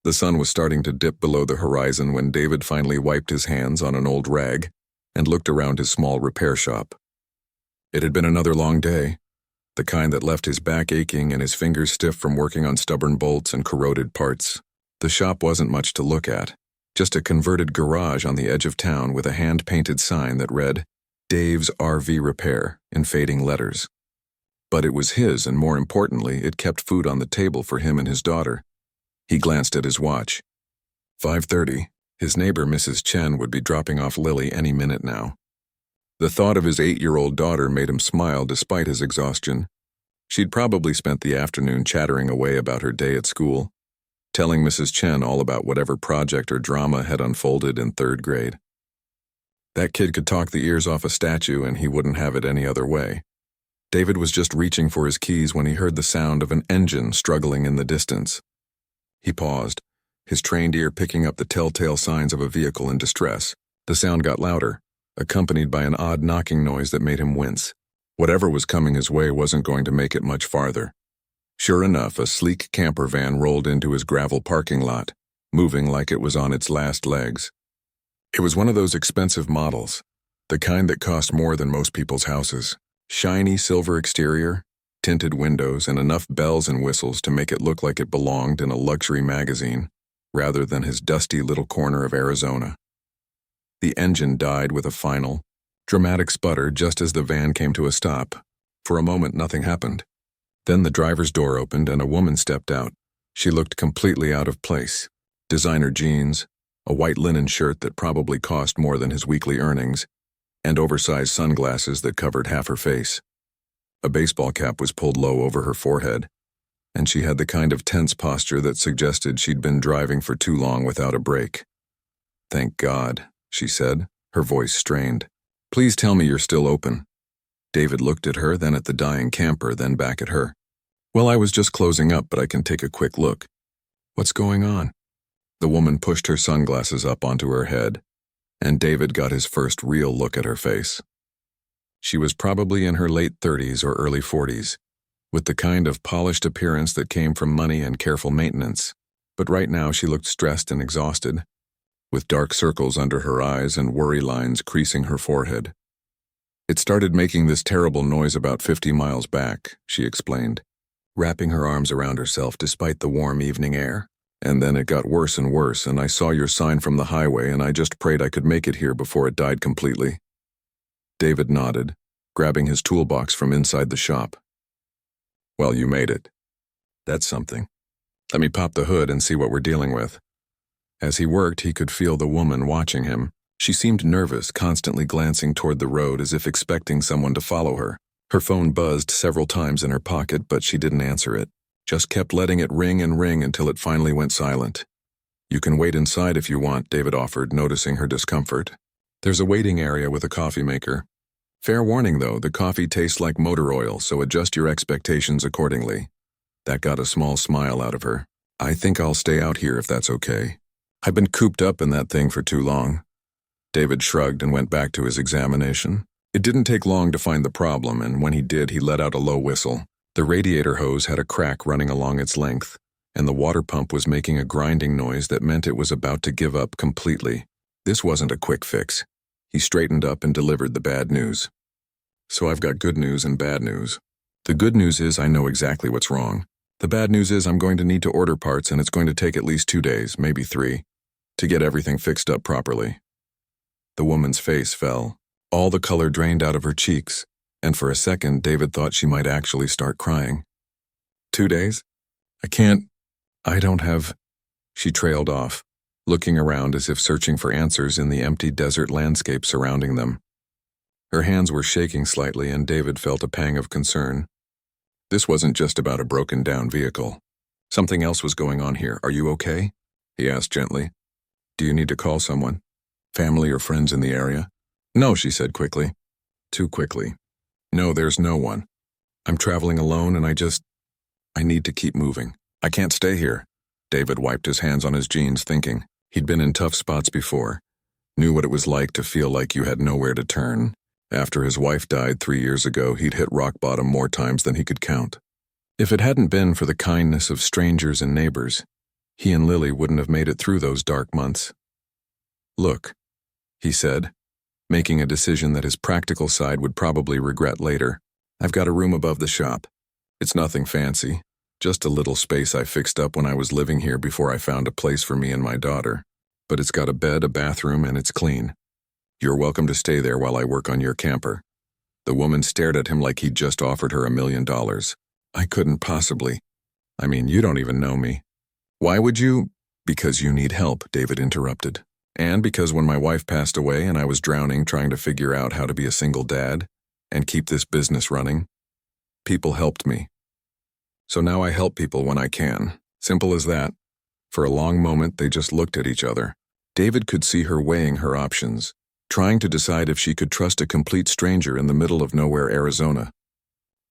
The sun was starting to dip below the horizon when David finally wiped his hands on an old rag and looked around his small repair shop. It had been another long day, the kind that left his back aching and his fingers stiff from working on stubborn bolts and corroded parts. The shop wasn't much to look at, just a converted garage on the edge of town with a hand-painted sign that read, Dave's RV Repair, in fading letters. But it was his, and more importantly, it kept food on the table for him and his daughter. He glanced at his watch. 5:30. His neighbor, Mrs. Chen, would be dropping off Lily any minute now. The thought of his 8-year-old daughter made him smile despite his exhaustion. She'd probably spent the afternoon chattering away about her day at school, telling Mrs. Chen all about whatever project or drama had unfolded in 3rd grade. That kid could talk the ears off a statue and he wouldn't have it any other way. David was just reaching for his keys when he heard the sound of an engine struggling in the distance. He paused, his trained ear picking up the telltale signs of a vehicle in distress. The sound got louder, accompanied by an odd knocking noise that made him wince. Whatever was coming his way wasn't going to make it much farther. Sure enough, a sleek camper van rolled into his gravel parking lot, moving like it was on its last legs. It was one of those expensive models, the kind that cost more than most people's houses. Shiny silver exterior, tinted windows, and enough bells and whistles to make it look like it belonged in a luxury magazine, rather than his dusty little corner of Arizona. The engine died with a final, dramatic sputter just as the van came to a stop. For a moment, nothing happened. Then the driver's door opened and a woman stepped out. She looked completely out of place. Designer jeans, a white linen shirt that probably cost more than his weekly earnings, and oversized sunglasses that covered half her face. A baseball cap was pulled low over her forehead, and she had the kind of tense posture that suggested she'd been driving for too long without a break. "Thank God," she said, her voice strained. "Please tell me you're still open." David looked at her, then at the dying camper, then back at her. "Well, I was just closing up, but I can take a quick look." "What's going on?" The woman pushed her sunglasses up onto her head, and David got his first real look at her face. She was probably in her late 30s or early 40s, with the kind of polished appearance that came from money and careful maintenance. But right now she looked stressed and exhausted, with dark circles under her eyes and worry lines creasing her forehead. "It started making this terrible noise about 50 miles back," she explained, wrapping her arms around herself despite the warm evening air. "And then it got worse and worse, and I saw your sign from the highway and I just prayed I could make it here before it died completely." David nodded, grabbing his toolbox from inside the shop. "Well, you made it. That's something. Let me pop the hood and see what we're dealing with." As he worked, he could feel the woman watching him. She seemed nervous, constantly glancing toward the road as if expecting someone to follow her. Her phone buzzed several times in her pocket, but she didn't answer it. Just kept letting it ring and ring until it finally went silent. "You can wait inside if you want," David offered, noticing her discomfort. "There's a waiting area with a coffee maker. Fair warning, though, the coffee tastes like motor oil, so adjust your expectations accordingly." That got a small smile out of her. "I think I'll stay out here if that's okay. I've been cooped up in that thing for too long." David shrugged and went back to his examination. It didn't take long to find the problem, and when he did, he let out a low whistle. The radiator hose had a crack running along its length, and the water pump was making a grinding noise that meant it was about to give up completely. This wasn't a quick fix. He straightened up and delivered the bad news. "So I've got good news and bad news. The good news is I know exactly what's wrong. The bad news is I'm going to need to order parts, and it's going to take at least 2 days, maybe 3, to get everything fixed up properly." The woman's face fell. All the color drained out of her cheeks, and for a second David thought she might actually start crying. 2 days? I don't have... She trailed off, looking around as if searching for answers in the empty desert landscape surrounding them. Her hands were shaking slightly, and David felt a pang of concern. This wasn't just about a broken-down vehicle. Something else was going on here. "Are you okay?" he asked gently. "Do you need to call someone? Family or friends in the area?" "No," she said quickly. Too quickly. "No, there's no one. I'm traveling alone and I need to keep moving. I can't stay here." David wiped his hands on his jeans, thinking. He'd been in tough spots before. Knew what it was like to feel like you had nowhere to turn. After his wife died 3 years ago, he'd hit rock bottom more times than he could count. If it hadn't been for the kindness of strangers and neighbors, He and Lily wouldn't have made it through those dark months. "Look," he said, making a decision that his practical side would probably regret later. "I've got a room above the shop. It's nothing fancy, just a little space I fixed up when I was living here before I found a place for me and my daughter. But it's got a bed, a bathroom, and it's clean. You're welcome to stay there while I work on your camper." The woman stared at him like he'd just offered her $1 million. "I couldn't possibly. I mean, you don't even know me." "Why would you?" "Because you need help," David interrupted. "And because when my wife passed away and I was drowning trying to figure out how to be a single dad and keep this business running, people helped me. So now I help people when I can. Simple as that." For a long moment, they just looked at each other. David could see her weighing her options, trying to decide if she could trust a complete stranger in the middle of nowhere, Arizona.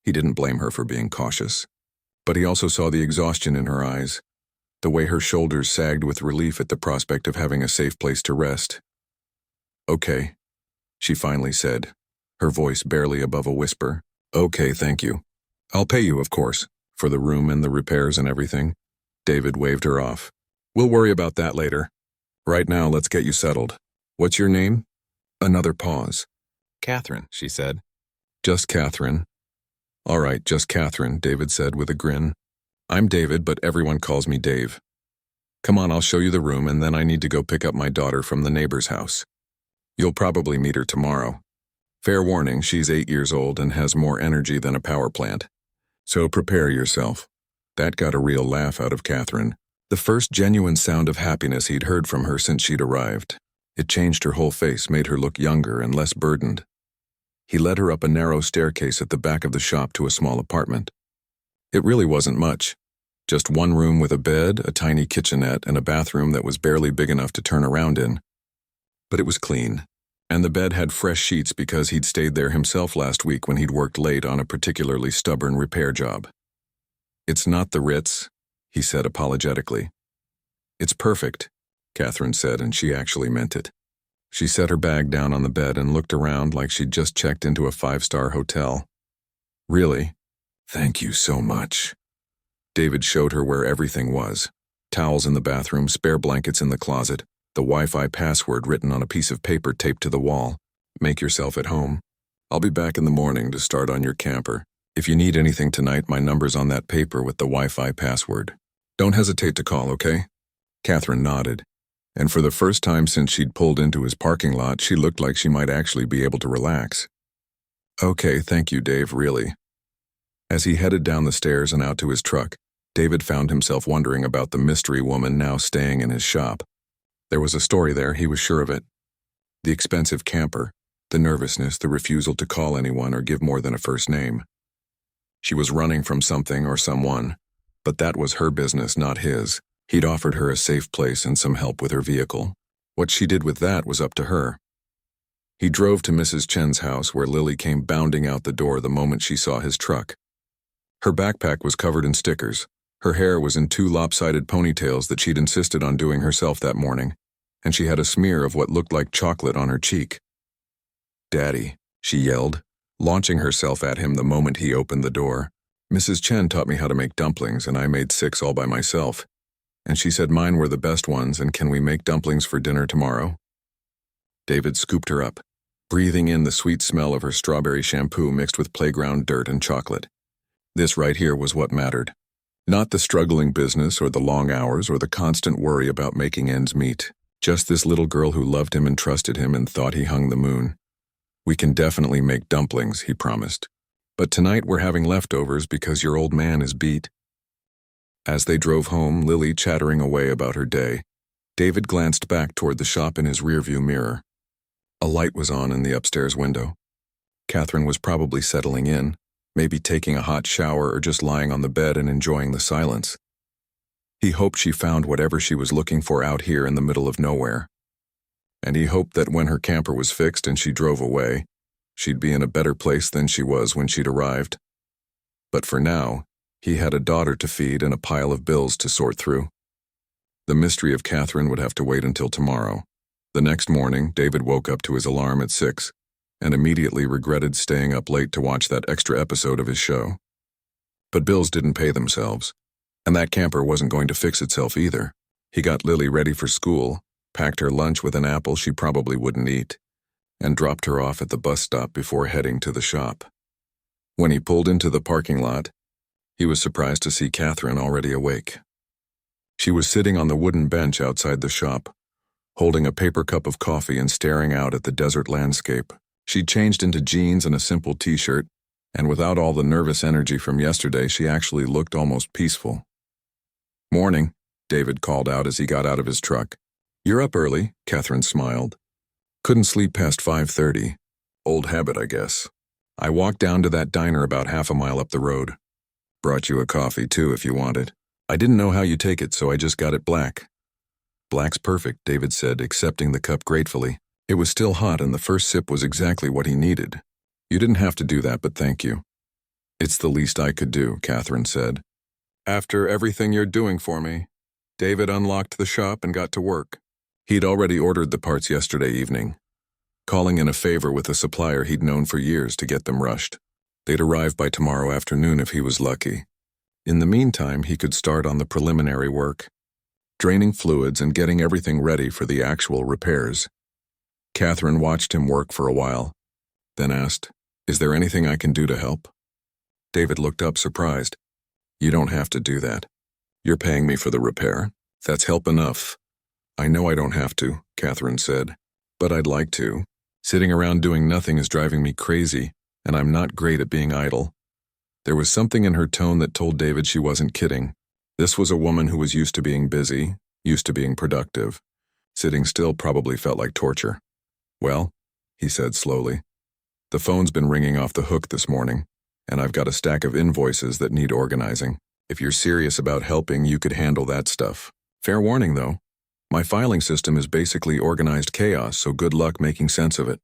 He didn't blame her for being cautious, but he also saw the exhaustion in her eyes, the way her shoulders sagged with relief at the prospect of having a safe place to rest. "Okay," she finally said, her voice barely above a whisper. "Okay, thank you. I'll pay you, of course, for the room and the repairs and everything." David waved her off. "We'll worry about that later. Right now, let's get you settled. What's your name?" Another pause. "Catherine," she said. "Just Catherine." "All right, just Catherine," David said with a grin. "I'm David, but everyone calls me Dave. Come on, I'll show you the room, and then I need to go pick up my daughter from the neighbor's house. You'll probably meet her tomorrow. Fair warning, she's 8 years old and has more energy than a power plant. So prepare yourself." That got a real laugh out of Catherine, the first genuine sound of happiness he'd heard from her since she'd arrived. It changed her whole face, made her look younger and less burdened. He led her up a narrow staircase at the back of the shop to a small apartment. It really wasn't much. Just one room with a bed, a tiny kitchenette, and a bathroom that was barely big enough to turn around in. But it was clean, and the bed had fresh sheets because he'd stayed there himself last week when he'd worked late on a particularly stubborn repair job. "It's not the Ritz," he said apologetically. "It's perfect," Catherine said, and she actually meant it. She set her bag down on the bed and looked around like she'd just checked into a 5-star hotel. "Really? Thank you so much." David showed her where everything was. Towels in the bathroom, spare blankets in the closet, the Wi-Fi password written on a piece of paper taped to the wall. "Make yourself at home. I'll be back in the morning to start on your camper. If you need anything tonight, my number's on that paper with the Wi-Fi password. Don't hesitate to call, okay?" Catherine nodded, and for the first time since she'd pulled into his parking lot, she looked like she might actually be able to relax. "Okay, thank you, Dave, really." As he headed down the stairs and out to his truck, David found himself wondering about the mystery woman now staying in his shop. There was a story there, he was sure of it. The expensive camper, the nervousness, the refusal to call anyone or give more than a first name. She was running from something or someone, but that was her business, not his. He'd offered her a safe place and some help with her vehicle. What she did with that was up to her. He drove to Mrs. Chen's house, where Lily came bounding out the door the moment she saw his truck. Her backpack was covered in stickers. Her hair was in 2 lopsided ponytails that she'd insisted on doing herself that morning, and she had a smear of what looked like chocolate on her cheek. "Daddy," she yelled, launching herself at him the moment he opened the door. "Mrs. Chen taught me how to make dumplings, and I made 6 all by myself. And she said mine were the best ones, and can we make dumplings for dinner tomorrow?" David scooped her up, breathing in the sweet smell of her strawberry shampoo mixed with playground dirt and chocolate. This right here was what mattered. Not the struggling business or the long hours or the constant worry about making ends meet. Just this little girl who loved him and trusted him and thought he hung the moon. "We can definitely make dumplings," he promised. "But tonight we're having leftovers because your old man is beat." As they drove home, Lily chattering away about her day, David glanced back toward the shop in his rearview mirror. A light was on in the upstairs window. Catherine was probably settling in, maybe taking a hot shower or just lying on the bed and enjoying the silence. He hoped she found whatever she was looking for out here in the middle of nowhere. And he hoped that when her camper was fixed and she drove away, she'd be in a better place than she was when she'd arrived. But for now, he had a daughter to feed and a pile of bills to sort through. The mystery of Catherine would have to wait until tomorrow. The next morning, David woke up to his alarm at 6 and immediately regretted staying up late to watch that extra episode of his show. But bills didn't pay themselves, and that camper wasn't going to fix itself either. He got Lily ready for school, packed her lunch with an apple she probably wouldn't eat, and dropped her off at the bus stop before heading to the shop. When he pulled into the parking lot, he was surprised to see Catherine already awake. She was sitting on the wooden bench outside the shop, holding a paper cup of coffee and staring out at the desert landscape. She'd changed into jeans and a simple t-shirt, and without all the nervous energy from yesterday, she actually looked almost peaceful. "Morning," David called out as he got out of his truck. "You're up early," Catherine smiled. "Couldn't sleep past 5:30. Old habit, I guess. I walked down to that diner about half a mile up the road. Brought you a coffee, too, if you want it. I didn't know how you take it, so I just got it black." "Black's perfect," David said, accepting the cup gratefully. It was still hot, and the first sip was exactly what he needed. "You didn't have to do that, but thank you." "It's the least I could do," Catherine said. "After everything you're doing for me." David unlocked the shop and got to work. He'd already ordered the parts yesterday evening, calling in a favor with a supplier he'd known for years to get them rushed. They'd arrive by tomorrow afternoon if he was lucky. In the meantime, he could start on the preliminary work, draining fluids and getting everything ready for the actual repairs. Catherine watched him work for a while, then asked, "Is there anything I can do to help?" David looked up surprised. "You don't have to do that. You're paying me for the repair. That's help enough." "I know I don't have to," Catherine said, "but I'd like to. Sitting around doing nothing is driving me crazy, and I'm not great at being idle." There was something in her tone that told David she wasn't kidding. This was a woman who was used to being busy, used to being productive. Sitting still probably felt like torture. "Well," he said slowly, "the phone's been ringing off the hook this morning, and I've got a stack of invoices that need organizing. If you're serious about helping, you could handle that stuff. Fair warning, though. My filing system is basically organized chaos, so good luck making sense of it."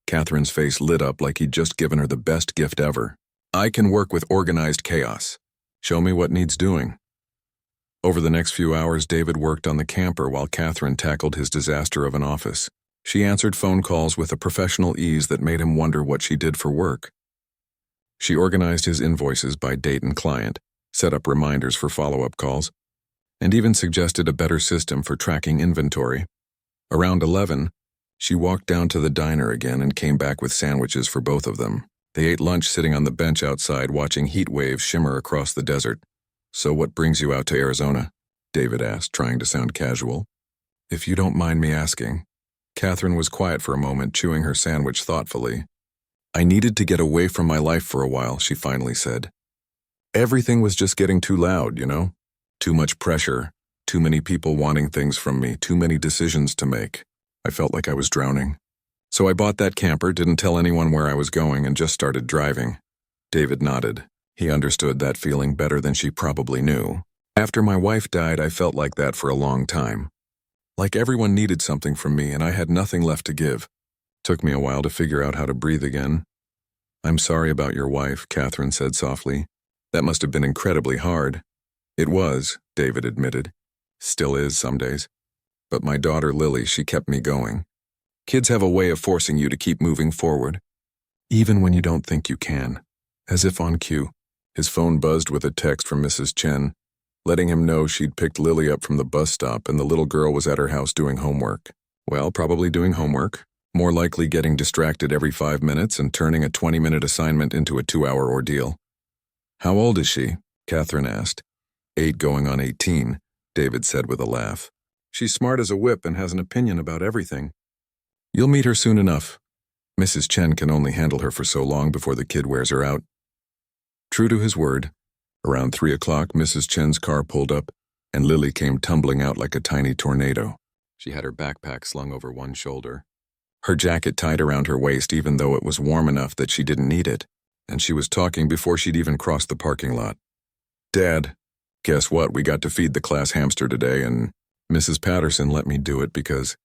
Catherine's face lit up like he'd just given her the best gift ever. "I can work with organized chaos. Show me what needs doing." Over the next few hours, David worked on the camper while Catherine tackled his disaster of an office. She answered phone calls with a professional ease that made him wonder what she did for work. She organized his invoices by date and client, set up reminders for follow-up calls, and even suggested a better system for tracking inventory. Around 11, she walked down to the diner again and came back with sandwiches for both of them. They ate lunch sitting on the bench outside watching heat waves shimmer across the desert. "So what brings you out to Arizona?" David asked, trying to sound casual. "If you don't mind me asking." Catherine was quiet for a moment, chewing her sandwich thoughtfully. "I needed to get away from my life for a while," she finally said. "Everything was just getting too loud, you know? Too much pressure, too many people wanting things from me, too many decisions to make. I felt like I was drowning. So I bought that camper, didn't tell anyone where I was going, and just started driving." David nodded. He understood that feeling better than she probably knew. "After my wife died, I felt like that for a long time. Like everyone needed something from me, and I had nothing left to give. Took me a while to figure out how to breathe again." "I'm sorry about your wife," Catherine said softly. "That must have been incredibly hard." "It was," David admitted. "Still is some days. But my daughter Lily, she kept me going. Kids have a way of forcing you to keep moving forward, even when you don't think you can." As if on cue, his phone buzzed with a text from Mrs. Chen, letting him know she'd picked Lily up from the bus stop and the little girl was at her house doing homework. Well, probably doing homework. More likely getting distracted every 5 minutes and turning a 20-minute assignment into a 2-hour ordeal. "How old is she?" Catherine asked. 8 going on 18, David said with a laugh. "She's smart as a whip and has an opinion about everything. You'll meet her soon enough. Mrs. Chen can only handle her for so long before the kid wears her out." True to his word, around 3 o'clock, Mrs. Chen's car pulled up, and Lily came tumbling out like a tiny tornado. She had her backpack slung over one shoulder, her jacket tied around her waist even though it was warm enough that she didn't need it, and she was talking before she'd even crossed the parking lot. "Dad, guess what? We got to feed the class hamster today, and Mrs. Patterson let me do it because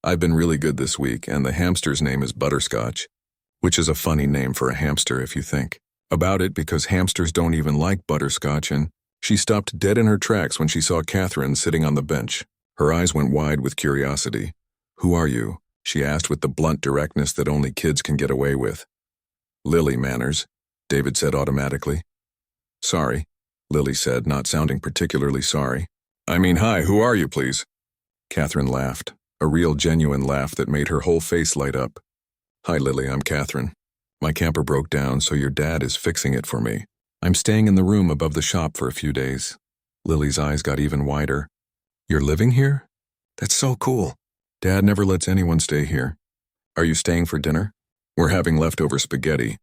I've been really good this week, and the hamster's name is Butterscotch, which is a funny name for a hamster if you think about it, because hamsters don't even like butterscotch." And she stopped dead in her tracks when she saw Catherine sitting on the bench. Her eyes went wide with curiosity. "Who are you?" she asked with the blunt directness that only kids can get away with. "Lily Manners," David said automatically. "Sorry," Lily said, not sounding particularly sorry. Hi, who are you, please? Catherine laughed, a real genuine laugh that made her whole face light up. Hi, Lily, I'm Catherine. My camper broke down, so your dad is fixing it for me. I'm staying in the room above the shop for a few days. Lily's eyes got even wider. You're living here? That's so cool. Dad never lets anyone stay here. Are you staying for dinner? We're having leftover spaghetti.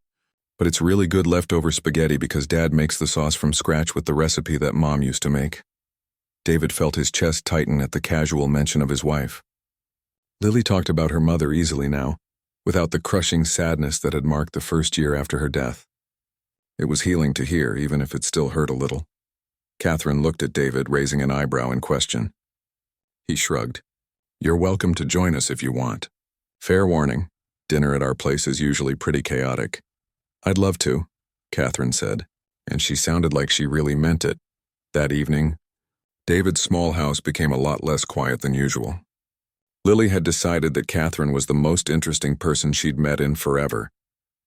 But it's really good leftover spaghetti because Dad makes the sauce from scratch with the recipe that Mom used to make. David felt his chest tighten at the casual mention of his wife. Lily talked about her mother easily now, without the crushing sadness that had marked the first year after her death. It was healing to hear, even if it still hurt a little. Catherine looked at David, raising an eyebrow in question. He shrugged. You're welcome to join us if you want. Fair warning, dinner at our place is usually pretty chaotic. I'd love to, Catherine said, and she sounded like she really meant it. That evening, David's small house became a lot less quiet than usual. Lily had decided that Catherine was the most interesting person she'd met in forever,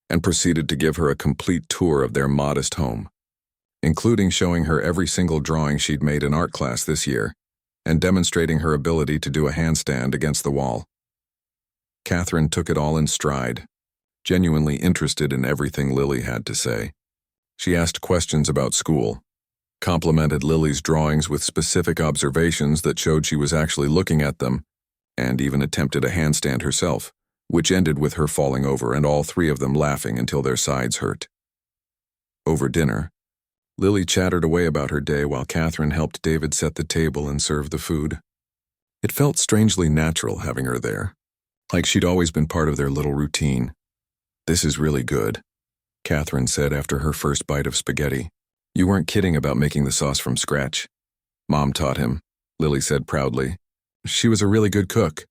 and proceeded to give her a complete tour of their modest home, including showing her every single drawing she'd made in art class this year, and demonstrating her ability to do a handstand against the wall. Catherine took it all in stride, genuinely interested in everything Lily had to say. She asked questions about school, complimented Lily's drawings with specific observations that showed she was actually looking at them, and even attempted a handstand herself, which ended with her falling over and all three of them laughing until their sides hurt. Over dinner, Lily chattered away about her day while Catherine helped David set the table and serve the food. It felt strangely natural having her there, like she'd always been part of their little routine. This is really good, Catherine said after her first bite of spaghetti. You weren't kidding about making the sauce from scratch. Mom taught him, Lily said proudly. She was a really good cook.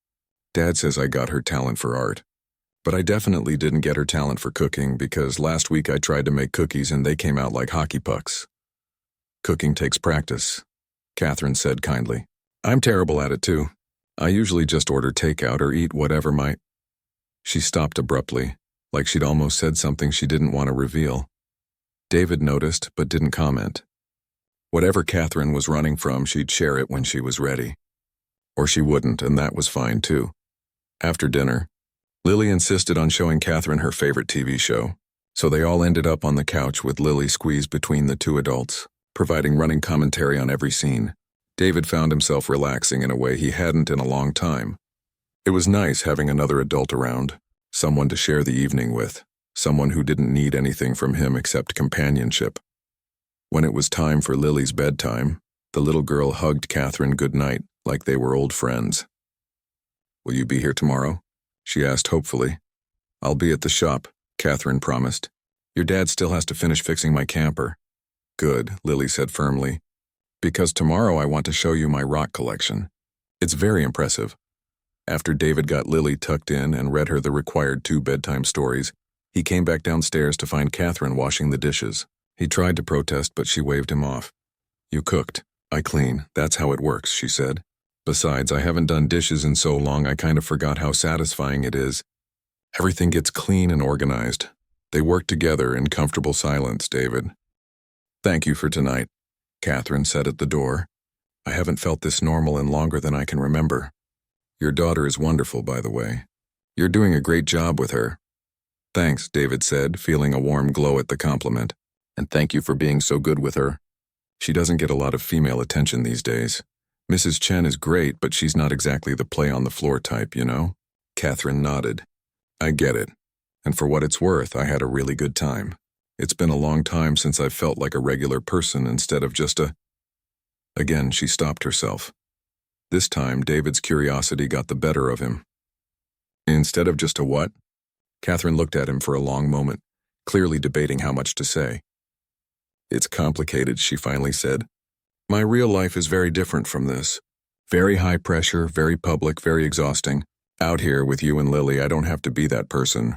Dad says I got her talent for art. But I definitely didn't get her talent for cooking because last week I tried to make cookies and they came out like hockey pucks. Cooking takes practice, Catherine said kindly. I'm terrible at it too. I usually just order takeout or eat whatever my... She stopped abruptly, like she'd almost said something she didn't want to reveal. David noticed but didn't comment. Whatever Catherine was running from, she'd share it when she was ready. Or she wouldn't, and that was fine too. After dinner, Lily insisted on showing Catherine her favorite TV show, so they all ended up on the couch with Lily squeezed between the two adults, providing running commentary on every scene. David found himself relaxing in a way he hadn't in a long time. It was nice having another adult around, someone to share the evening with, someone who didn't need anything from him except companionship. When it was time for Lily's bedtime, the little girl hugged Catherine goodnight like they were old friends. Will you be here tomorrow? She asked hopefully. I'll be at the shop, Catherine promised. Your dad still has to finish fixing my camper. Good, Lily said firmly. Because tomorrow I want to show you my rock collection. It's very impressive. After David got Lily tucked in and read her the required 2 bedtime stories, he came back downstairs to find Catherine washing the dishes. He tried to protest, but she waved him off. You cooked. I clean. That's how it works, she said. Besides, I haven't done dishes in so long I kind of forgot how satisfying it is. Everything gets clean and organized. They work together in comfortable silence, David. Thank you for tonight, Catherine said at the door. I haven't felt this normal in longer than I can remember. Your daughter is wonderful, by the way. You're doing a great job with her. Thanks, David said, feeling a warm glow at the compliment. And thank you for being so good with her. She doesn't get a lot of female attention these days. Mrs. Chen is great, but she's not exactly the play-on-the-floor type, you know? Catherine nodded. I get it. And for what it's worth, I had a really good time. It's been a long time since I've felt like a regular person instead of just a... Again, she stopped herself. This time, David's curiosity got the better of him. Instead of just a what? Catherine looked at him for a long moment, clearly debating how much to say. It's complicated, she finally said. My real life is very different from this. Very high pressure, very public, very exhausting. Out here with you and Lily, I don't have to be that person.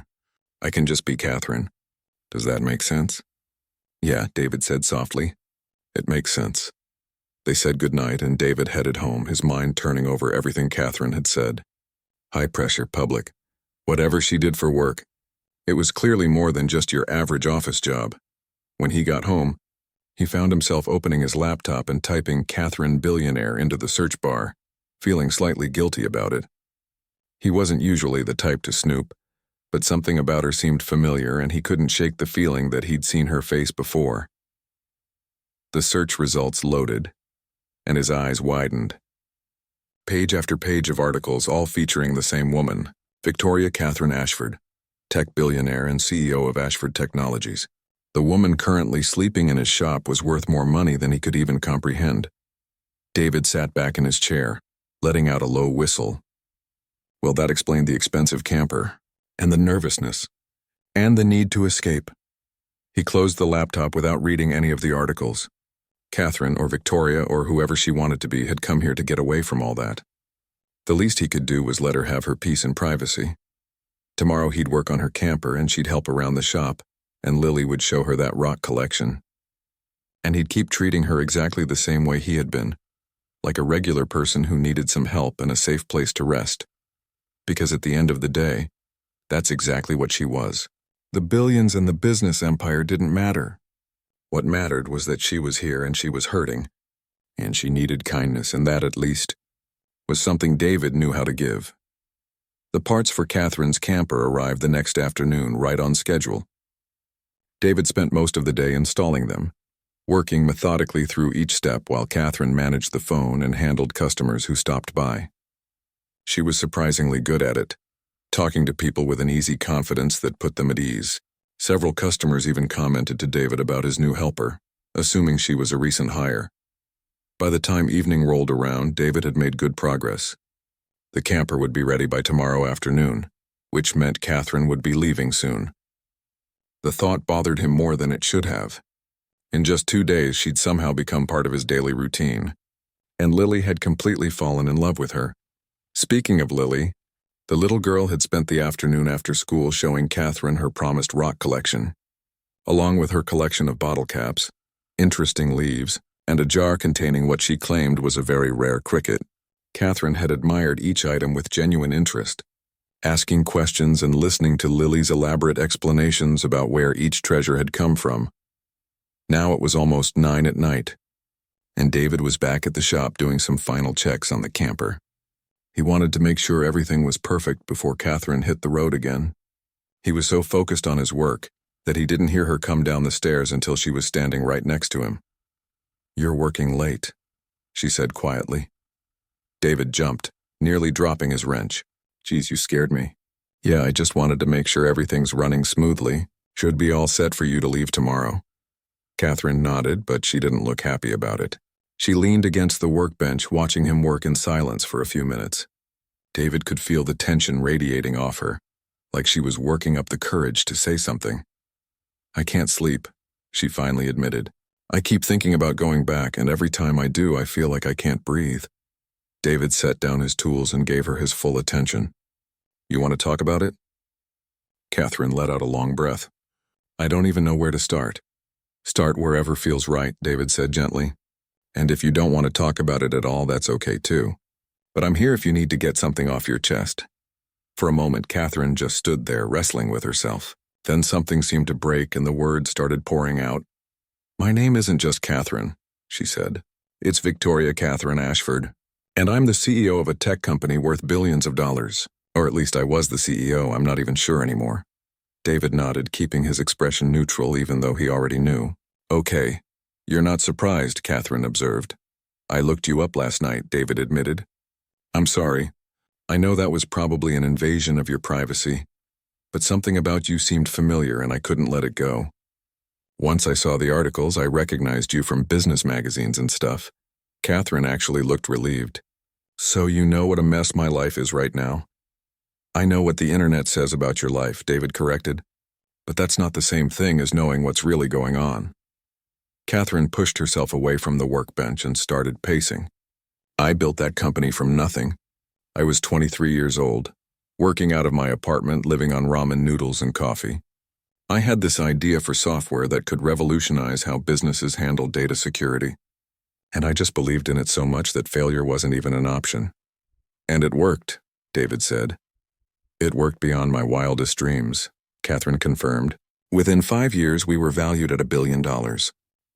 I can just be Catherine. Does that make sense? Yeah, David said softly. It makes sense. They said goodnight and David headed home, his mind turning over everything Catherine had said. High pressure, public. Whatever she did for work. It was clearly more than just your average office job. When he got home, He found himself opening his laptop and typing Catherine Billionaire into the search bar, feeling slightly guilty about it. He wasn't usually the type to snoop, but something about her seemed familiar and he couldn't shake the feeling that he'd seen her face before. The search results loaded, and his eyes widened. Page after page of articles, all featuring the same woman, Victoria Catherine Ashford, tech billionaire and CEO of Ashford Technologies. The woman currently sleeping in his shop was worth more money than he could even comprehend. David sat back in his chair, letting out a low whistle. Well, that explained the expensive camper, and the nervousness, and the need to escape. He closed the laptop without reading any of the articles. Catherine, or Victoria, or whoever she wanted to be, had come here to get away from all that. The least he could do was let her have her peace and privacy. Tomorrow he'd work on her camper and she'd help around the shop, and Lily would show her that rock collection. And he'd keep treating her exactly the same way he had been, like a regular person who needed some help and a safe place to rest. Because at the end of the day, that's exactly what she was. The billions and the business empire didn't matter. What mattered was that she was here and she was hurting, and she needed kindness, and that, at least, was something David knew how to give. The parts for Catherine's camper arrived the next afternoon, right on schedule. David spent most of the day installing them, working methodically through each step while Catherine managed the phone and handled customers who stopped by. She was surprisingly good at it, talking to people with an easy confidence that put them at ease. Several customers even commented to David about his new helper, assuming she was a recent hire. By the time evening rolled around, David had made good progress. The camper would be ready by tomorrow afternoon, which meant Catherine would be leaving soon. The thought bothered him more than it should have. In just 2 days, she'd somehow become part of his daily routine, and Lily had completely fallen in love with her. Speaking of Lily, the little girl had spent the afternoon after school showing Catherine her promised rock collection, along with her collection of bottle caps, interesting leaves, and a jar containing what she claimed was a very rare cricket. Catherine had admired each item with genuine interest, asking questions and listening to Lily's elaborate explanations about where each treasure had come from. Now it was almost 9 at night, and David was back at the shop doing some final checks on the camper. He wanted to make sure everything was perfect before Catherine hit the road again. He was so focused on his work that he didn't hear her come down the stairs until she was standing right next to him. "You're working late," she said quietly. David jumped, nearly dropping his wrench. "Geez, you scared me." "Yeah, I just wanted to make sure everything's running smoothly. Should be all set for you to leave tomorrow." Catherine nodded, but she didn't look happy about it. She leaned against the workbench, watching him work in silence for a few minutes. David could feel the tension radiating off her, like she was working up the courage to say something. "I can't sleep," she finally admitted. "I keep thinking about going back, and every time I do, I feel like I can't breathe." David set down his tools and gave her his full attention. "You want to talk about it?" Catherine let out a long breath. "I don't even know where to start." "Start wherever feels right," David said gently. "And if you don't want to talk about it at all, that's okay too. But I'm here if you need to get something off your chest." For a moment, Catherine just stood there, wrestling with herself. Then something seemed to break and the words started pouring out. "My name isn't just Catherine," she said. "It's Victoria Catherine Ashford. And I'm the CEO of a tech company worth billions of dollars. Or at least I was the CEO, I'm not even sure anymore." David nodded, keeping his expression neutral even though he already knew. "Okay. You're not surprised," Catherine observed. "I looked you up last night," David admitted. "I'm sorry. I know that was probably an invasion of your privacy, but something about you seemed familiar and I couldn't let it go. Once I saw the articles, I recognized you from business magazines and stuff." Catherine actually looked relieved. "So you know what a mess my life is right now?" "I know what the internet says about your life," David corrected, "but that's not the same thing as knowing what's really going on." Catherine pushed herself away from the workbench and started pacing. "I built that company from nothing. I was 23 years old, working out of my apartment, living on ramen noodles and coffee. I had this idea for software that could revolutionize how businesses handle data security. And I just believed in it so much that failure wasn't even an option. And it worked," David said. "It worked beyond my wildest dreams," Catherine confirmed. "Within 5 years, we were valued at $1 billion.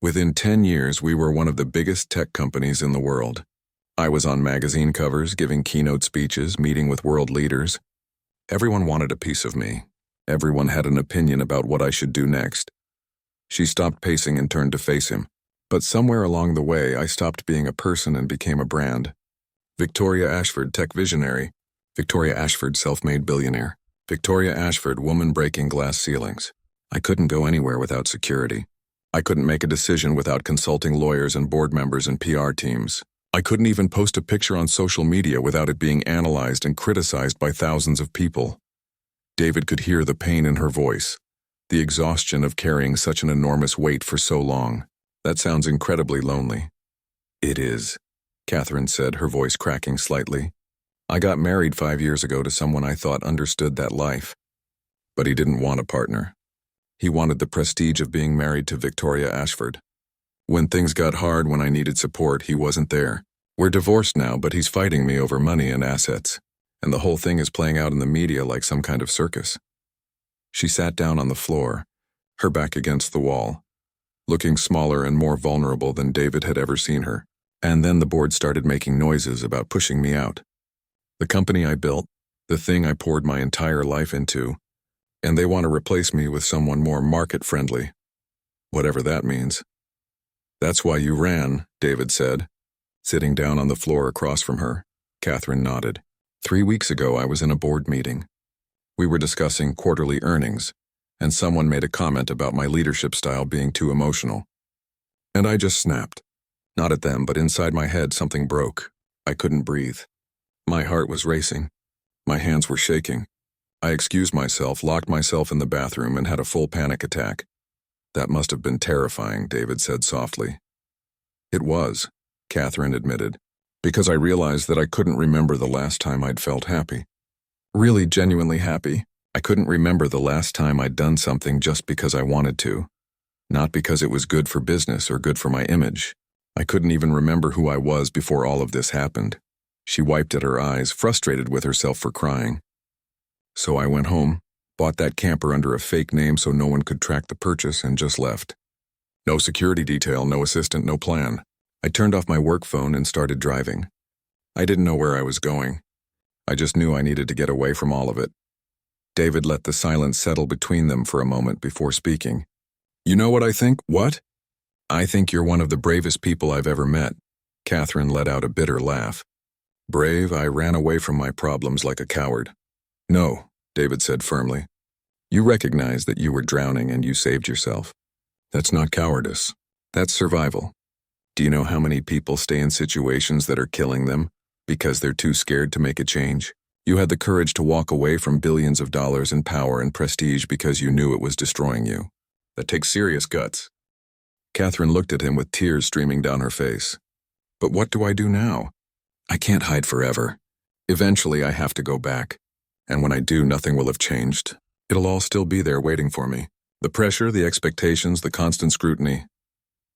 Within 10 years, we were one of the biggest tech companies in the world. I was on magazine covers, giving keynote speeches, meeting with world leaders. Everyone wanted a piece of me. Everyone had an opinion about what I should do next. She stopped pacing and turned to face him. But somewhere along the way, I stopped being a person and became a brand. Victoria Ashford, tech visionary. Victoria Ashford, self-made billionaire. Victoria Ashford, woman breaking glass ceilings. I couldn't go anywhere without security. I couldn't make a decision without consulting lawyers and board members and PR teams. I couldn't even post a picture on social media without it being analyzed and criticized by thousands of people. David could hear the pain in her voice, the exhaustion of carrying such an enormous weight for so long. That sounds incredibly lonely. It is, Catherine said, her voice cracking slightly. I got married 5 years ago to someone I thought understood that life. But he didn't want a partner. He wanted the prestige of being married to Victoria Ashford. When things got hard, when I needed support, he wasn't there. We're divorced now, but he's fighting me over money and assets. And the whole thing is playing out in the media like some kind of circus. She sat down on the floor, her back against the wall, looking smaller and more vulnerable than David had ever seen her. And then the board started making noises about pushing me out. The company I built, the thing I poured my entire life into, and they want to replace me with someone more market-friendly. Whatever that means. That's why you ran, David said, sitting down on the floor across from her. Catherine nodded. 3 weeks ago, I was in a board meeting. We were discussing quarterly earnings, and someone made a comment about my leadership style being too emotional. And I just snapped. Not at them, but inside my head something broke. I couldn't breathe. My heart was racing. My hands were shaking. I excused myself, locked myself in the bathroom, and had a full panic attack. That must have been terrifying, David said softly. It was, Catherine admitted, because I realized that I couldn't remember the last time I'd felt happy. Really genuinely happy. I couldn't remember the last time I'd done something just because I wanted to. Not because it was good for business or good for my image. I couldn't even remember who I was before all of this happened. She wiped at her eyes, frustrated with herself for crying. So I went home, bought that camper under a fake name so no one could track the purchase, and just left. No security detail, no assistant, no plan. I turned off my work phone and started driving. I didn't know where I was going. I just knew I needed to get away from all of it. David let the silence settle between them for a moment before speaking. You know what I think? What? I think you're one of the bravest people I've ever met. Catherine let out a bitter laugh. Brave, I ran away from my problems like a coward. No, David said firmly. You recognized that you were drowning and you saved yourself. That's not cowardice. That's survival. Do you know how many people stay in situations that are killing them because they're too scared to make a change? You had the courage to walk away from billions of dollars in power and prestige because you knew it was destroying you. That takes serious guts. Catherine looked at him with tears streaming down her face. But what do I do now? I can't hide forever. Eventually I have to go back. And when I do, nothing will have changed. It'll all still be there waiting for me. The pressure, the expectations, the constant scrutiny.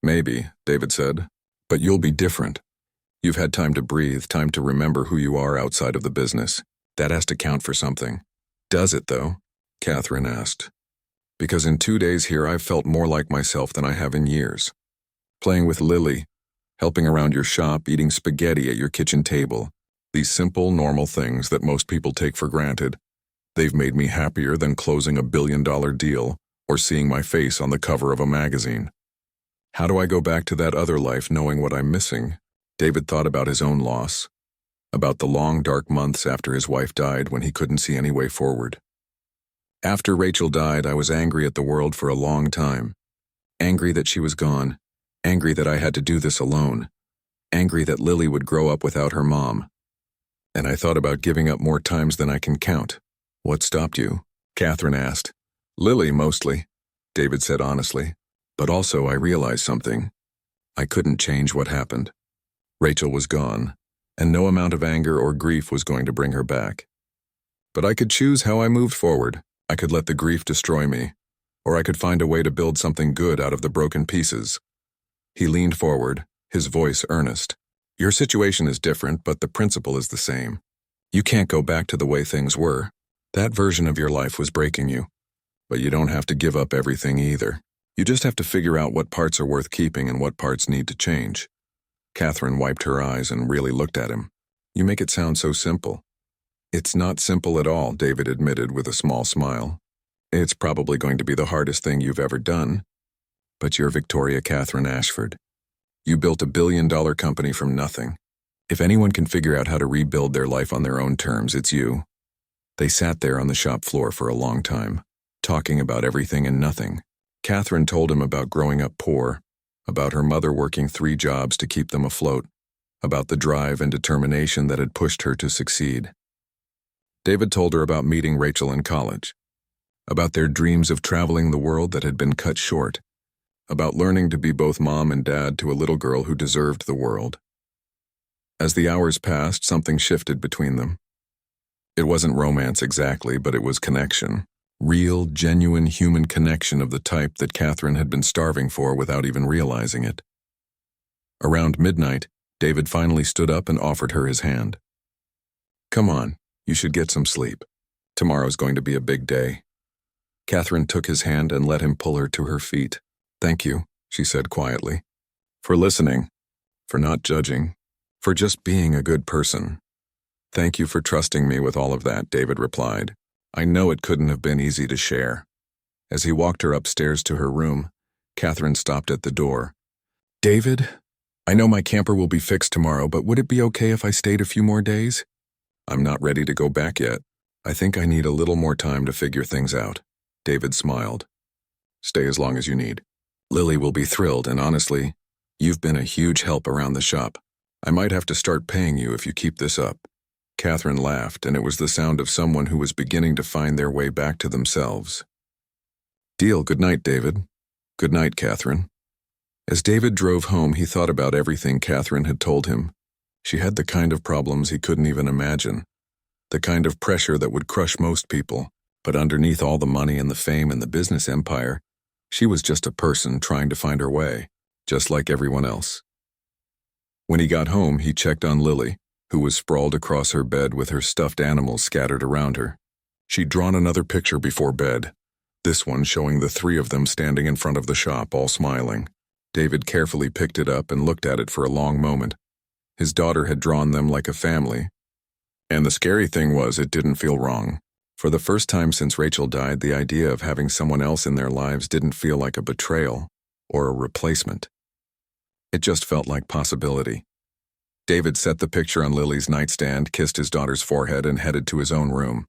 Maybe, David said, but you'll be different. You've had time to breathe, time to remember who you are outside of the business. That has to count for something. Does it, though? Catherine asked. Because in 2 days here, I've felt more like myself than I have in years. Playing with Lily, helping around your shop, eating spaghetti at your kitchen table. These simple, normal things that most people take for granted. They've made me happier than closing $1 billion deal or seeing my face on the cover of a magazine. How do I go back to that other life knowing what I'm missing? David thought about his own loss, about the long, dark months after his wife died when he couldn't see any way forward. After Rachel died, I was angry at the world for a long time. Angry that she was gone. Angry that I had to do this alone. Angry that Lily would grow up without her mom. And I thought about giving up more times than I can count. What stopped you? Catherine asked. Lily, mostly, David said honestly. But also I realized something. I couldn't change what happened. Rachel was gone, and no amount of anger or grief was going to bring her back. But I could choose how I moved forward. I could let the grief destroy me, or I could find a way to build something good out of the broken pieces. He leaned forward, his voice earnest. Your situation is different, but the principle is the same. You can't go back to the way things were. That version of your life was breaking you. But you don't have to give up everything either. You just have to figure out what parts are worth keeping and what parts need to change. Catherine wiped her eyes and really looked at him. You make it sound so simple. It's not simple at all, David admitted with a small smile. It's probably going to be the hardest thing you've ever done. But you're Victoria Catherine Ashford. You built a billion-dollar company from nothing. If anyone can figure out how to rebuild their life on their own terms, it's you. They sat there on the shop floor for a long time, talking about everything and nothing. Catherine told him about growing up poor, about her mother working 3 jobs to keep them afloat, about the drive and determination that had pushed her to succeed. David told her about meeting Rachel in college, about their dreams of traveling the world that had been cut short, about learning to be both mom and dad to a little girl who deserved the world. As the hours passed, something shifted between them. It wasn't romance exactly, but it was connection. Real, genuine human connection of the type that Catherine had been starving for without even realizing it. Around midnight, David finally stood up and offered her his hand. Come on, you should get some sleep. Tomorrow's going to be a big day. Catherine took his hand and let him pull her to her feet. Thank you, she said quietly. For listening, for not judging, for just being a good person. Thank you for trusting me with all of that, David replied. I know it couldn't have been easy to share. As he walked her upstairs to her room, Catherine stopped at the door. David, I know my camper will be fixed tomorrow, but would it be okay if I stayed a few more days? I'm not ready to go back yet. I think I need a little more time to figure things out. David smiled. Stay as long as you need. Lily will be thrilled, and honestly, you've been a huge help around the shop. I might have to start paying you if you keep this up. Catherine laughed, and it was the sound of someone who was beginning to find their way back to themselves. Deal. Good night, David. Good night, Catherine. As David drove home, he thought about everything Catherine had told him. She had the kind of problems he couldn't even imagine. The kind of pressure that would crush most people, but underneath all the money and the fame and the business empire, she was just a person trying to find her way, just like everyone else. When he got home, he checked on Lily, who was sprawled across her bed with her stuffed animals scattered around her. She'd drawn another picture before bed, this one showing the 3 of them standing in front of the shop, all smiling. David carefully picked it up and looked at it for a long moment. His daughter had drawn them like a family, and the scary thing was it didn't feel wrong. For the first time since Rachel died, the idea of having someone else in their lives didn't feel like a betrayal or a replacement. It just felt like possibility. David set the picture on Lily's nightstand, kissed his daughter's forehead, and headed to his own room.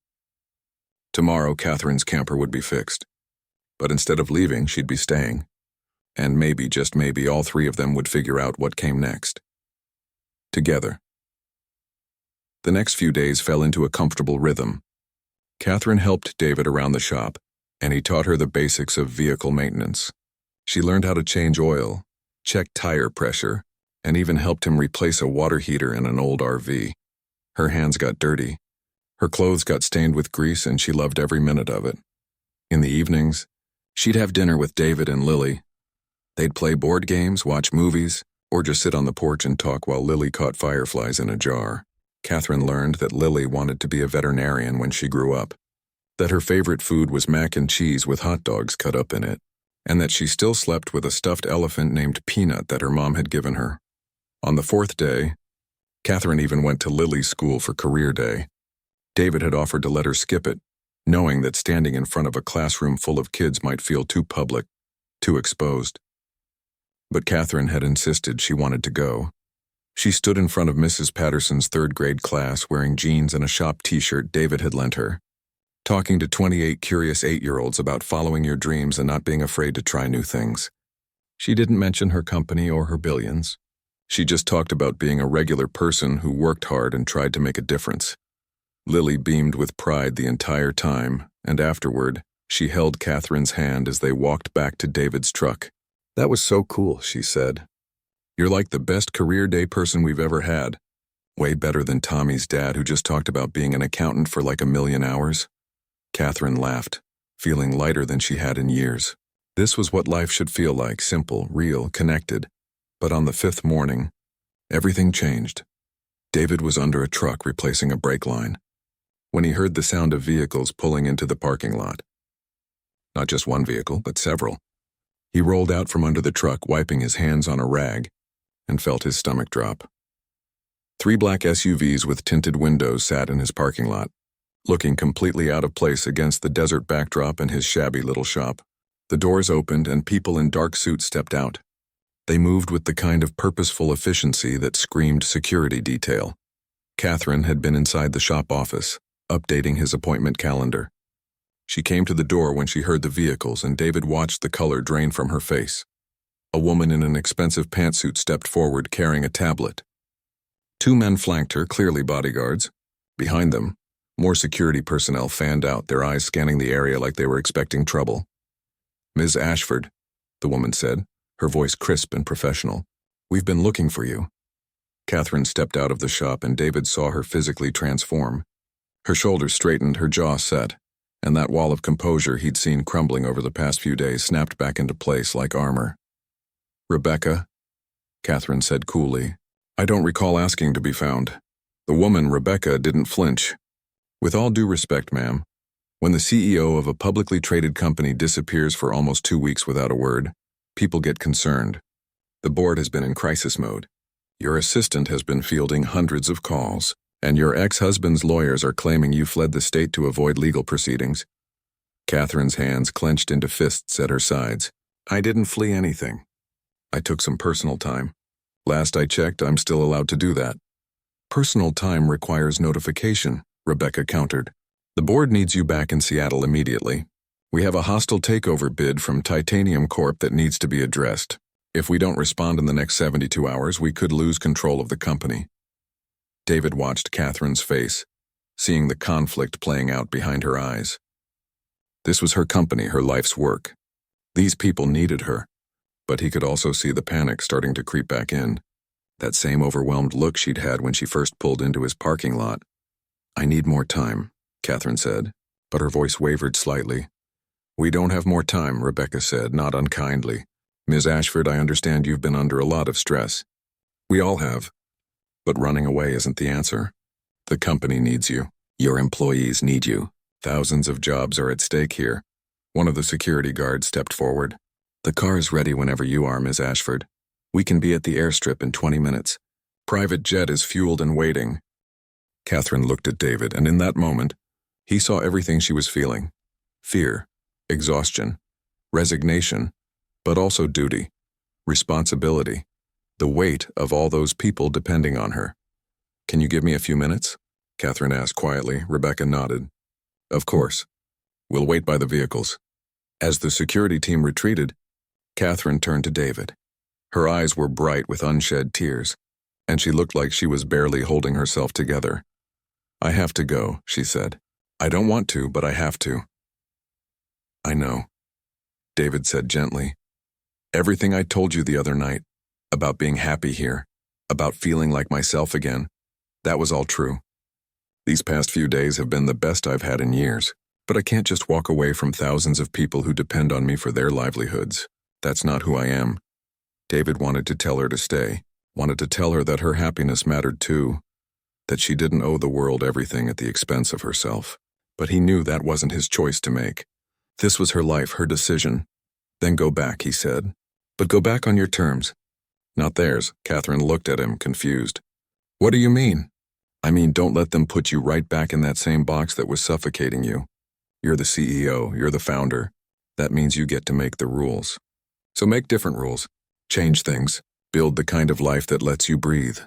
Tomorrow, Catherine's camper would be fixed. But instead of leaving, she'd be staying. And maybe, just maybe, all 3 of them would figure out what came next. Together. The next few days fell into a comfortable rhythm. Catherine helped David around the shop, and he taught her the basics of vehicle maintenance. She learned how to change oil, check tire pressure, and even helped him replace a water heater in an old RV. Her hands got dirty. Her clothes got stained with grease, and she loved every minute of it. In the evenings, she'd have dinner with David and Lily. They'd play board games, watch movies, or just sit on the porch and talk while Lily caught fireflies in a jar. Catherine learned that Lily wanted to be a veterinarian when she grew up, that her favorite food was mac and cheese with hot dogs cut up in it, and that she still slept with a stuffed elephant named Peanut that her mom had given her. On the 4th day, Catherine even went to Lily's school for career day. David had offered to let her skip it, knowing that standing in front of a classroom full of kids might feel too public, too exposed. But Catherine had insisted she wanted to go. She stood in front of Mrs. Patterson's 3rd grade class wearing jeans and a shop t-shirt David had lent her, talking to 28 curious 8-year-olds about following your dreams and not being afraid to try new things. She didn't mention her company or her billions. She just talked about being a regular person who worked hard and tried to make a difference. Lily beamed with pride the entire time, and afterward, she held Catherine's hand as they walked back to David's truck. That was so cool, she said. You're like the best career day person we've ever had. Way better than Tommy's dad, who just talked about being an accountant for like 1,000,000 hours. Catherine laughed, feeling lighter than she had in years. This was what life should feel like, simple, real, connected. But on the 5th morning, everything changed. David was under a truck replacing a brake line when he heard the sound of vehicles pulling into the parking lot. Not just one vehicle, but several. He rolled out from under the truck, wiping his hands on a rag, and felt his stomach drop. 3 black SUVs with tinted windows sat in his parking lot, looking completely out of place against the desert backdrop and his shabby little shop. The doors opened and people in dark suits stepped out. They moved with the kind of purposeful efficiency that screamed security detail. Catherine had been inside the shop office, updating his appointment calendar. She came to the door when she heard the vehicles, and David watched the color drain from her face. A woman in an expensive pantsuit stepped forward carrying a tablet. 2 men flanked her, clearly bodyguards. Behind them, more security personnel fanned out, their eyes scanning the area like they were expecting trouble. "Ms. Ashford," the woman said, her voice crisp and professional. "We've been looking for you." Catherine stepped out of the shop and David saw her physically transform. Her shoulders straightened, her jaw set, and that wall of composure he'd seen crumbling over the past few days snapped back into place like armor. "Rebecca," Catherine said coolly. "I don't recall asking to be found." The woman, Rebecca, didn't flinch. "With all due respect, ma'am, when the CEO of a publicly traded company disappears for almost 2 weeks without a word, people get concerned. The board has been in crisis mode. Your assistant has been fielding hundreds of calls, and your ex-husband's lawyers are claiming you fled the state to avoid legal proceedings." Catherine's hands clenched into fists at her sides. "I didn't flee anything. I took some personal time. Last I checked, I'm still allowed to do that." "Personal time requires notification," Rebecca countered. "The board needs you back in Seattle immediately. We have a hostile takeover bid from Titanium Corp that needs to be addressed. If we don't respond in the next 72 hours, we could lose control of the company." David watched Catherine's face, seeing the conflict playing out behind her eyes. This was her company, her life's work. These people needed her, but he could also see the panic starting to creep back in. That same overwhelmed look she'd had when she first pulled into his parking lot. "I need more time," Catherine said, but her voice wavered slightly. "We don't have more time," Rebecca said, not unkindly. "Ms. Ashford, I understand you've been under a lot of stress. We all have. But running away isn't the answer. The company needs you. Your employees need you. Thousands of jobs are at stake here." One of the security guards stepped forward. "The car is ready whenever you are, Ms. Ashford. We can be at the airstrip in 20 minutes. Private jet is fueled and waiting." Catherine looked at David, and in that moment, he saw everything she was feeling. Fear, exhaustion, resignation, but also duty, responsibility, the weight of all those people depending on her. "Can you give me a few minutes?" Catherine asked quietly. Rebecca nodded. "Of course. We'll wait by the vehicles." As the security team retreated, Catherine turned to David. Her eyes were bright with unshed tears, and she looked like she was barely holding herself together. "I have to go," she said. "I don't want to, but I have to." "I know," David said gently. "Everything I told you the other night, about being happy here, about feeling like myself again, that was all true. These past few days have been the best I've had in years, but I can't just walk away from thousands of people who depend on me for their livelihoods. That's not who I am." David wanted to tell her to stay, wanted to tell her that her happiness mattered too, that she didn't owe the world everything at the expense of herself. But he knew that wasn't his choice to make. This was her life, her decision. "Then go back," he said. "But go back on your terms." "Not theirs." Catherine looked at him, confused. "What do you mean?" "I mean, don't let them put you right back in that same box that was suffocating you. You're the CEO, you're the founder. That means you get to make the rules. So make different rules. Change things. Build the kind of life that lets you breathe."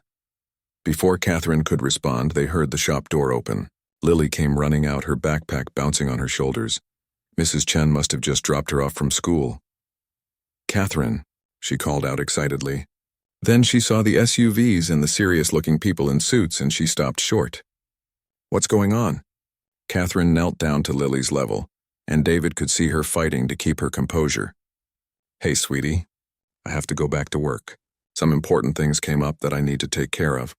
Before Catherine could respond, they heard the shop door open. Lily came running out, her backpack bouncing on her shoulders. Mrs. Chen must have just dropped her off from school. "Catherine," she called out excitedly. Then she saw the SUVs and the serious-looking people in suits, and she stopped short. "What's going on?" Catherine knelt down to Lily's level, and David could see her fighting to keep her composure. "Hey, sweetie, I have to go back to work. Some important things came up that I need to take care of."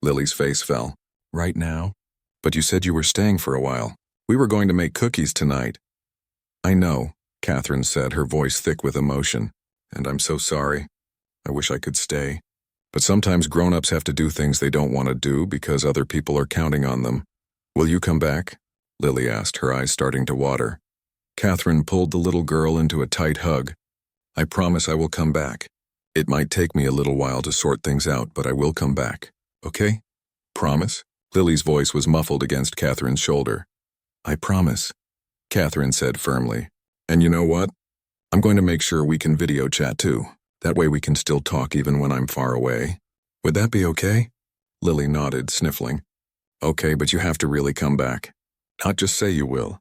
Lily's face fell. "Right now? But you said you were staying for a while. We were going to make cookies tonight." "I know," Catherine said, her voice thick with emotion. "And I'm so sorry. I wish I could stay. But sometimes grown-ups have to do things they don't want to do because other people are counting on them." "Will you come back?" Lily asked, her eyes starting to water. Catherine pulled the little girl into a tight hug. I promise I will come back. It might take me a little while to sort things out, but I will come back. Okay? Promise? Lily's voice was muffled against Catherine's shoulder. I promise, Catherine said firmly. And you know what? I'm going to make sure we can video chat too. That way we can still talk even when I'm far away. Would that be okay? Lily nodded, sniffling. Okay, but you have to really come back. Not just say you will.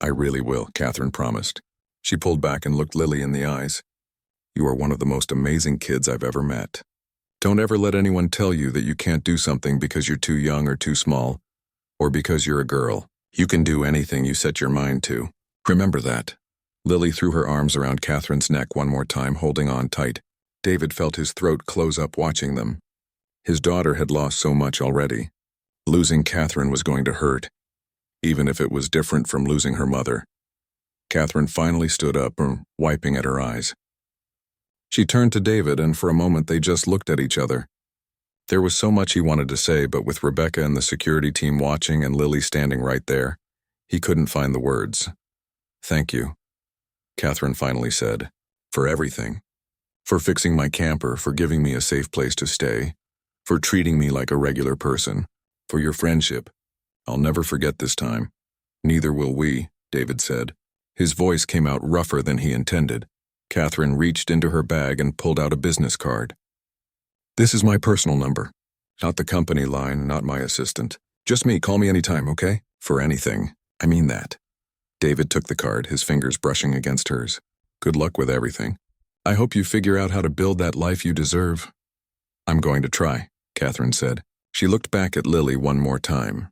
I really will, Catherine promised. She pulled back and looked Lily in the eyes. You are one of the most amazing kids I've ever met. Don't ever let anyone tell you that you can't do something because you're too young or too small, or because you're a girl. You can do anything you set your mind to. Remember that. Lily threw her arms around Catherine's neck one more time, holding on tight. David felt his throat close up watching them. His daughter had lost so much already. Losing Catherine was going to hurt, even if it was different from losing her mother. Catherine finally stood up, wiping at her eyes. She turned to David, and for a moment they just looked at each other. There was so much he wanted to say, but with Rebecca and the security team watching and Lily standing right there, he couldn't find the words. Thank you, Catherine finally said, for everything. For fixing my camper, for giving me a safe place to stay, for treating me like a regular person, for your friendship. I'll never forget this time. Neither will we, David said. His voice came out rougher than he intended. Catherine reached into her bag and pulled out a business card. This is my personal number. Not the company line, not my assistant. Just me, call me anytime, okay? For anything. I mean that. David took the card, his fingers brushing against hers. Good luck with everything. I hope you figure out how to build that life you deserve. I'm going to try, Catherine said. She looked back at Lily one more time,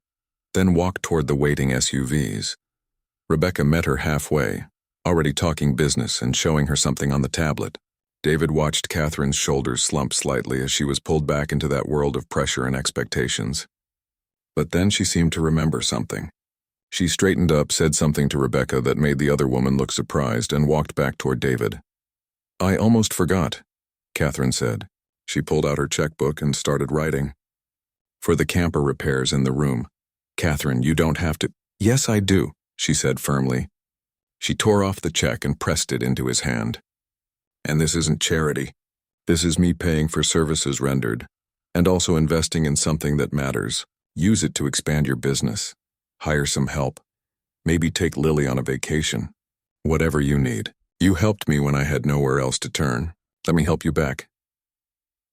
then walked toward the waiting SUVs. Rebecca met her halfway, already talking business and showing her something on the tablet. David watched Catherine's shoulders slump slightly as she was pulled back into that world of pressure and expectations. But then she seemed to remember something. She straightened up, said something to Rebecca that made the other woman look surprised, and walked back toward David. I almost forgot, Catherine said. She pulled out her checkbook and started writing. For the camper repairs in the room. Catherine, you don't have to. Yes, I do, she said firmly. She tore off the check and pressed it into his hand. And this isn't charity. This is me paying for services rendered, and also investing in something that matters. Use it to expand your business. Hire some help. Maybe take Lily on a vacation. Whatever you need. You helped me when I had nowhere else to turn. Let me help you back.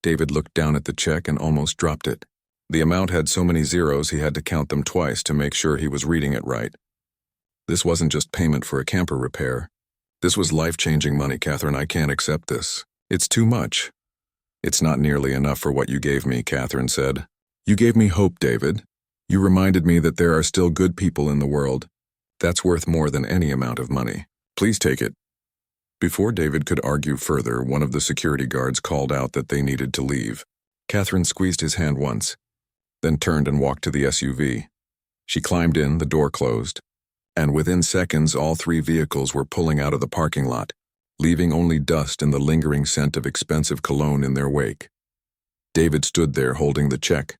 David looked down at the check and almost dropped it. The amount had so many zeros he had to count them twice to make sure he was reading it right. This wasn't just payment for a camper repair. This was life-changing money, Catherine. I can't accept this. It's too much. It's not nearly enough for what you gave me, Catherine said. You gave me hope, David. You reminded me that there are still good people in the world. That's worth more than any amount of money. Please take it. Before David could argue further, one of the security guards called out that they needed to leave. Catherine squeezed his hand once, then turned and walked to the SUV. She climbed in, the door closed, and within seconds all three vehicles were pulling out of the parking lot, leaving only dust and the lingering scent of expensive cologne in their wake. David stood there holding the check,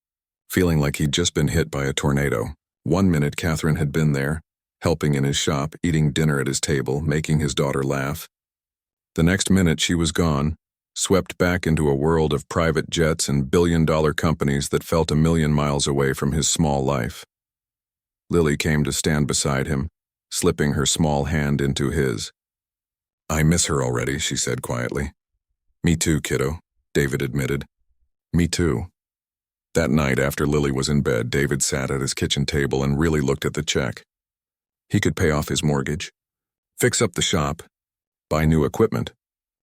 feeling like he'd just been hit by a tornado. 1 minute Catherine had been there, helping in his shop, eating dinner at his table, making his daughter laugh. The next minute she was gone, swept back into a world of private jets and billion-dollar companies that felt a million miles away from his small life. Lily came to stand beside him, slipping her small hand into his. I miss her already, she said quietly. Me too, kiddo, David admitted. Me too. That night after Lily was in bed, David sat at his kitchen table and really looked at the check. He could pay off his mortgage, fix up the shop, buy new equipment,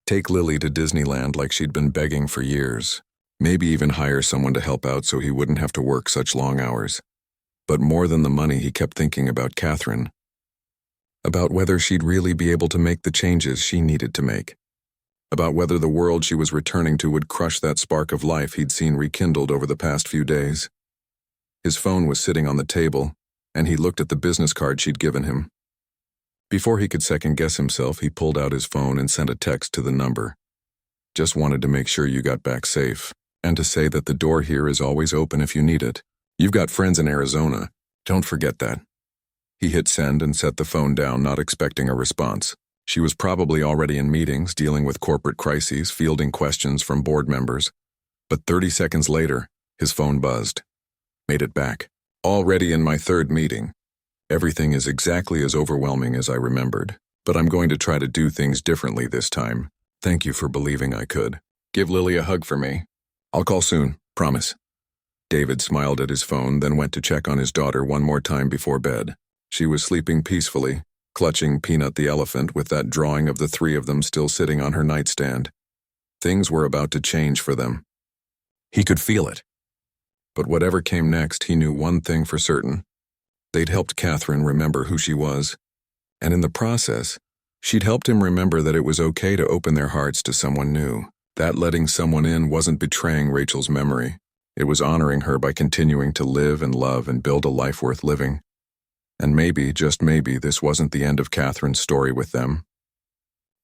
take Lily to Disneyland like she'd been begging for years, maybe even hire someone to help out so he wouldn't have to work such long hours. But more than the money, he kept thinking about Catherine, about whether she'd really be able to make the changes she needed to make, about whether the world she was returning to would crush that spark of life he'd seen rekindled over the past few days. His phone was sitting on the table, and he looked at the business card she'd given him. Before he could second-guess himself, he pulled out his phone and sent a text to the number. Just wanted to make sure you got back safe, and to say that the door here is always open if you need it. You've got friends in Arizona. Don't forget that. He hit send and set the phone down, not expecting a response. She was probably already in meetings, dealing with corporate crises, fielding questions from board members. But 30 seconds later, his phone buzzed. Made it back. Already in my third meeting. Everything is exactly as overwhelming as I remembered, but I'm going to try to do things differently this time. Thank you for believing I could. Give Lily a hug for me. I'll call soon, promise. David smiled at his phone, then went to check on his daughter one more time before bed. She was sleeping peacefully, clutching Peanut the elephant with that drawing of the three of them still sitting on her nightstand. Things were about to change for them. He could feel it. But whatever came next, he knew one thing for certain. They'd helped Catherine remember who she was, and in the process, she'd helped him remember that it was okay to open their hearts to someone new. That letting someone in wasn't betraying Rachel's memory. It was honoring her by continuing to live and love and build a life worth living. And maybe, just maybe, this wasn't the end of Catherine's story with them.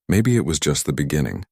Maybe it was just the beginning.